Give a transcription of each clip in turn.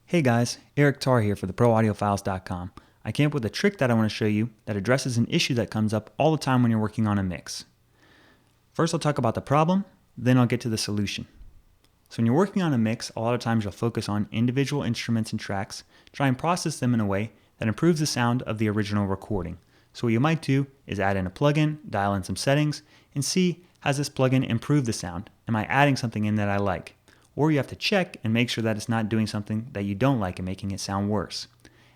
Hey guys, Eric Tarr here for the ProAudiofiles.com. I came up with a trick that I want to show you that addresses an issue that comes up all the time when you're working on a mix. First I'll talk about the problem, then I'll get to the solution. So when you're working on a mix, a lot of times you'll focus on individual instruments and tracks, try and process them in a way that improves the sound of the original recording. So what you might do is add in a plugin, dial in some settings, and see, has this plugin improved the sound? Am I adding something in that I like? Or you have to check and make sure that it's not doing something that you don't like and making it sound worse.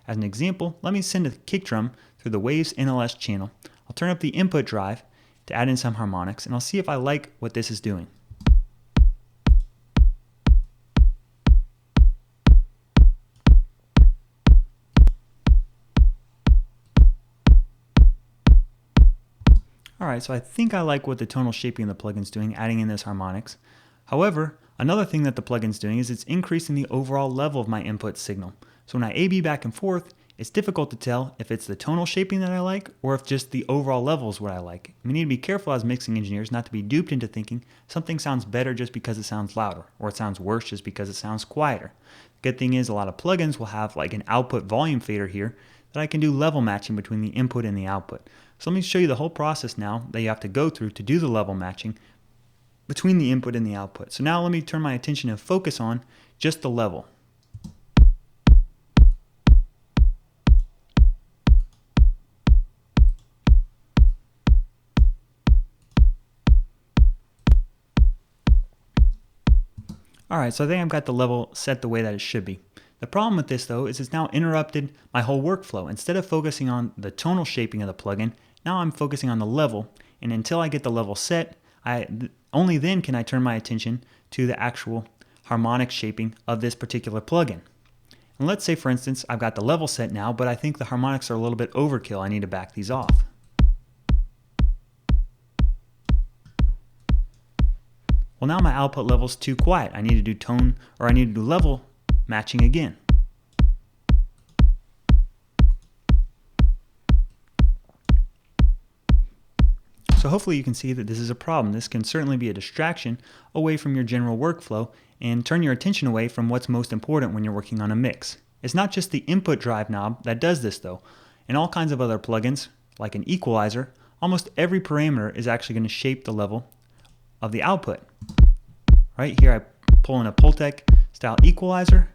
As an example, let me send a kick drum through the Waves NLS channel. I'll turn up the input drive to add in some harmonics, and I'll see if I like what this is doing. Alright, so I think I like what the tonal shaping of the plugin's doing, adding in this harmonics. However, another thing that the plugin's doing is it's increasing the overall level of my input signal. So when I A-B back and forth, it's difficult to tell if it's the tonal shaping that I like or if just the overall level is what I like. We need to be careful as mixing engineers not to be duped into thinking something sounds better just because it sounds louder, or it sounds worse just because it sounds quieter. The good thing is a lot of plugins will have like an output volume fader here that I can do level matching between the input and the output. So let me show you the whole process now that you have to go through to do the level matching between the input and the output. So now let me turn my attention and focus on just the level. Alright, so I think I've got the level set the way that it should be. The problem with this though is it's now interrupted my whole workflow. Instead of focusing on the tonal shaping of the plugin, now I'm focusing on the level, and until I get the level set, only then can I turn my attention to the actual harmonic shaping of this particular plugin. And let's say for instance I've got the level set now, but I think the harmonics are a little bit overkill. I need to back these off. Well, now my output level is too quiet. I need to do tone, or I need to do level matching again. So hopefully you can see that this is a problem. This can certainly be a distraction away from your general workflow and turn your attention away from what's most important when you're working on a mix. It's not just the input drive knob that does this though. In all kinds of other plugins, like an equalizer, almost every parameter is actually going to shape the level of the output. Right here I pull in a Pultec style equalizer.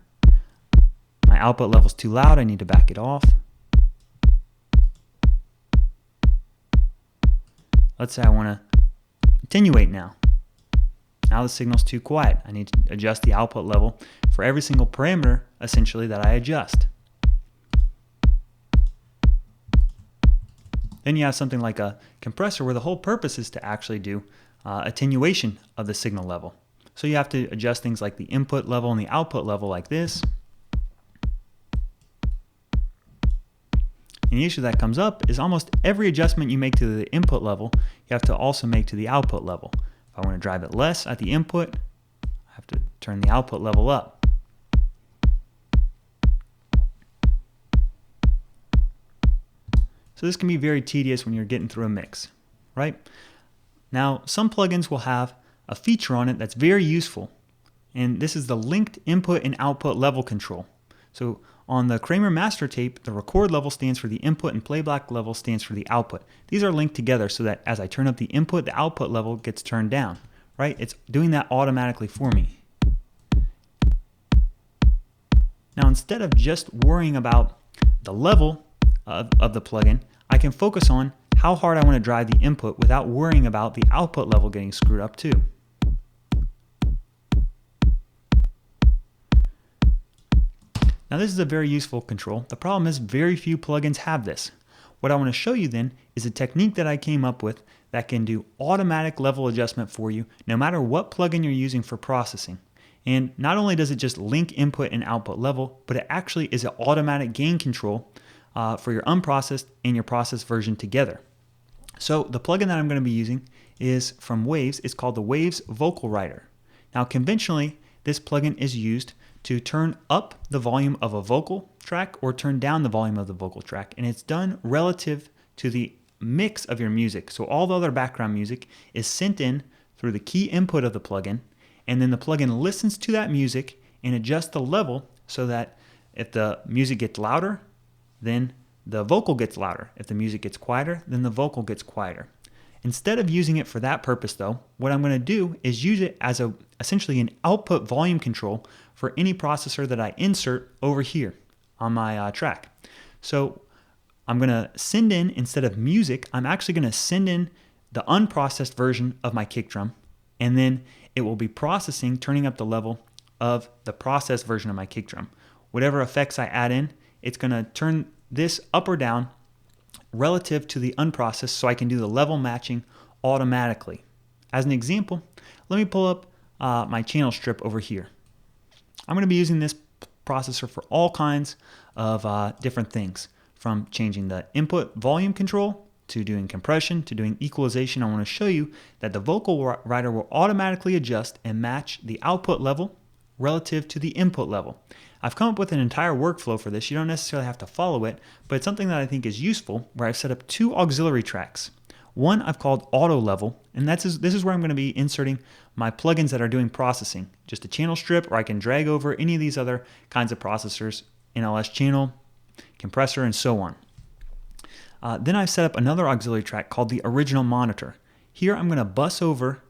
My output level is too loud, I need to back it off. Let's say I want to attenuate now. Now the signal's too quiet. I need to adjust the output level for every single parameter, essentially, that I adjust. Then you have something like a compressor where the whole purpose is to actually do attenuation of the signal level. So you have to adjust things like the input level and the output level like this. And the issue that comes up is almost every adjustment you make to the input level, you have to also make to the output level. If I want to drive it less at the input, I have to turn the output level up. So this can be very tedious when you're getting through a mix, right? Now, some plugins will have a feature on it that's very useful, and this is the linked input and output level control. So on the Kramer master tape, the record level stands for the input and playback level stands for the output. These are linked together so that as I turn up the input, the output level gets turned down, right? It's doing that automatically for me. Now instead of just worrying about the level of the plugin, I can focus on how hard I want to drive the input without worrying about the output level getting screwed up too. Now this is a very useful control. The problem is very few plugins have this. What I want to show you then is a technique that I came up with that can do automatic level adjustment for you no matter what plugin you're using for processing. And not only does it just link input and output level, but it actually is an automatic gain control for your unprocessed and your processed version together. So the plugin that I'm going to be using is from Waves. It's called the Waves Vocal Writer. Now conventionally, this plugin is used to turn up the volume of a vocal track or turn down the volume of the vocal track, and it's done relative to the mix of your music. So all the other background music is sent in through the key input of the plugin, and then the plugin listens to that music and adjusts the level so that If the music gets louder, then the vocal gets louder. If the music gets quieter, then the vocal gets quieter. Instead of using it for that purpose though, what I'm going to do is use it as essentially an output volume control for any processor that I insert over here on my track. So I'm going to send in, instead of music, I'm actually going to send in the unprocessed version of my kick drum, and then it will be processing, turning up the level of the processed version of my kick drum. Whatever effects I add in, it's going to turn this up or down relative to the unprocessed, so I can do the level matching automatically. As an example, let me pull up my channel strip over here. I'm going to be using this processor for all kinds of different things, from changing the input volume control to doing compression to doing equalization. I want to show you that the vocal writer will automatically adjust and match the output level relative to the input level. I've come up with an entire workflow for this. You don't necessarily have to follow it, but it's something that I think is useful, where I've set up two auxiliary tracks. One I've called auto level, and this is where I'm going to be inserting my plugins that are doing processing. Just a channel strip, or I can drag over any of these other kinds of processors, NLS channel, compressor, and so on. Then I've set up another auxiliary track called the original monitor. Here I'm going to bus over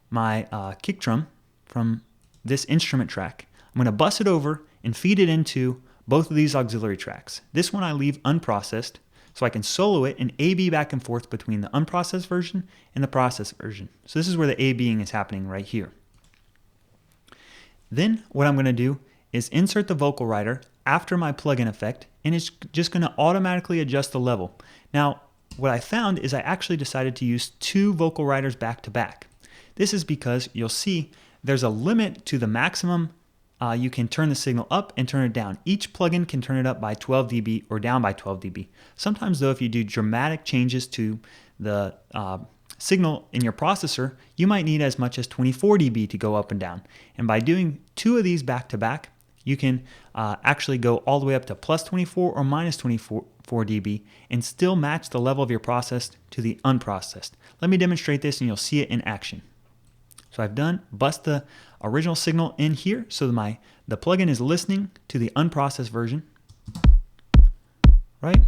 my kick drum from this instrument track. I'm going to bus it over and feed it into both of these auxiliary tracks. This one I leave unprocessed, so I can solo it and A/B back and forth between the unprocessed version and the processed version. So this is where the A/Bing is happening right here. Then what I'm going to do is insert the vocal writer after my plugin effect, and it's just going to automatically adjust the level. Now, what I found is I actually decided to use two vocal writers back to back. This is because you'll see there's a limit to the maximum you can turn the signal up and turn it down. Each plugin can turn it up by 12 dB or down by 12 dB. Sometimes though, if you do dramatic changes to the signal in your processor, you might need as much as 24 dB to go up and down. And by doing two of these back to back, you can actually go all the way up to plus 24 or minus 24 dB and still match the level of your processed to the unprocessed. Let me demonstrate this and you'll see it in action. So I've bust the original signal in here, so the plugin is listening to the unprocessed version, right?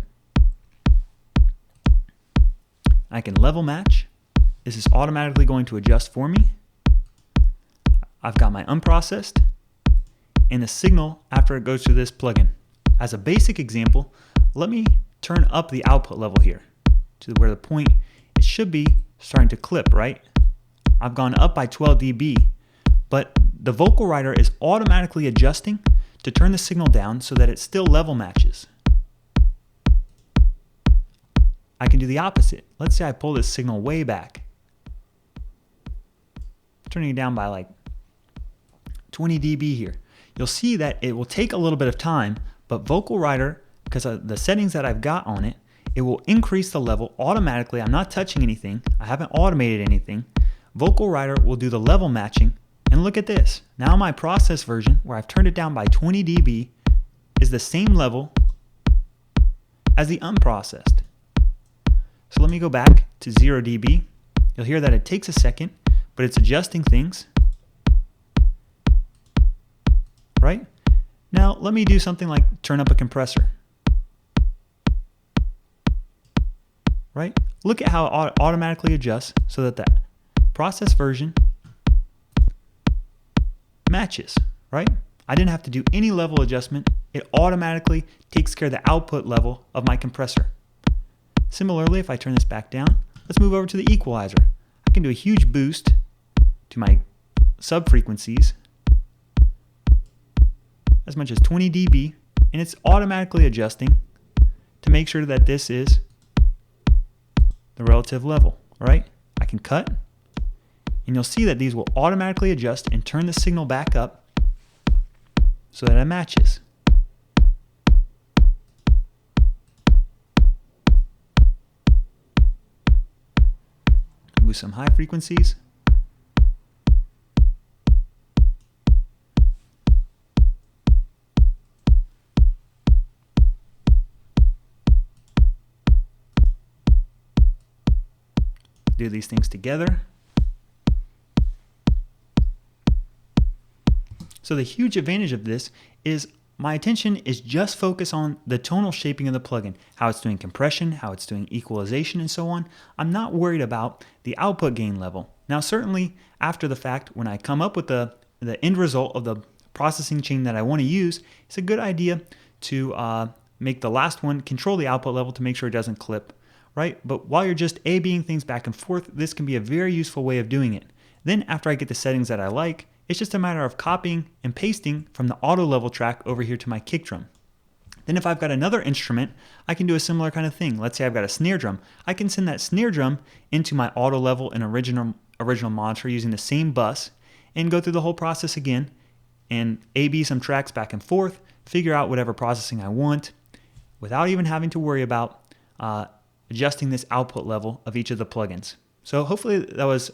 I can level match. This is automatically going to adjust for me. I've got my unprocessed and the signal after it goes through this plugin. As a basic example, let me turn up the output level here to where the point it should be starting to clip, right? I've gone up by 12 dB, but the vocal writer is automatically adjusting to turn the signal down so that it still level matches. I can do the opposite. Let's say I pull this signal way back, turning it down by like 20 dB here. You'll see that it will take a little bit of time, but vocal writer, because of the settings that I've got on it, it will increase the level automatically. I'm not touching anything. I haven't automated anything. Vocal writer will do the level matching, and look at this. Now my process version, where I've turned it down by 20 dB, is the same level as the unprocessed. So let me go back to 0 dB. You'll hear that it takes a second, but it's adjusting things. Right? Now let me do something like turn up a compressor. Right? Look at how it automatically adjusts so that the process version matches, right? I didn't have to do any level adjustment. It automatically takes care of the output level of my compressor. Similarly, if I turn this back down, let's move over to the equalizer. I can do a huge boost to my sub-frequencies, as much as 20 dB, and it's automatically adjusting to make sure that this is the relative level, right? I can cut, and you'll see that these will automatically adjust and turn the signal back up so that it matches. With some high frequencies. Do these things together. So the huge advantage of this is my attention is just focused on the tonal shaping of the plugin, how it's doing compression, how it's doing equalization, and so on. I'm not worried about the output gain level. Now, certainly after the fact, when I come up with the end result of the processing chain that I want to use, it's a good idea to make the last one control the output level to make sure it doesn't clip, right? But while you're just A/Bing things back and forth, this can be a very useful way of doing it. Then after I get the settings that I like, it's just a matter of copying and pasting from the auto level track over here to my kick drum. Then if I've got another instrument, I can do a similar kind of thing. Let's say I've got a snare drum. I can send that snare drum into my auto level and original monitor using the same bus and go through the whole process again and A/B some tracks back and forth, figure out whatever processing I want without even having to worry about adjusting this output level of each of the plugins. So hopefully that was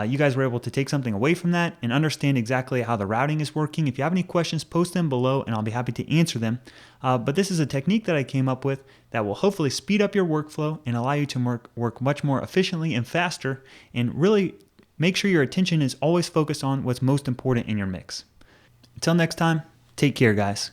you guys were able to take something away from that and understand exactly how the routing is working. If you have any questions, post them below and I'll be happy to answer them. But this is a technique that I came up with that will hopefully speed up your workflow and allow you to work much more efficiently and faster, and really make sure your attention is always focused on what's most important in your mix. Until next time, take care, guys.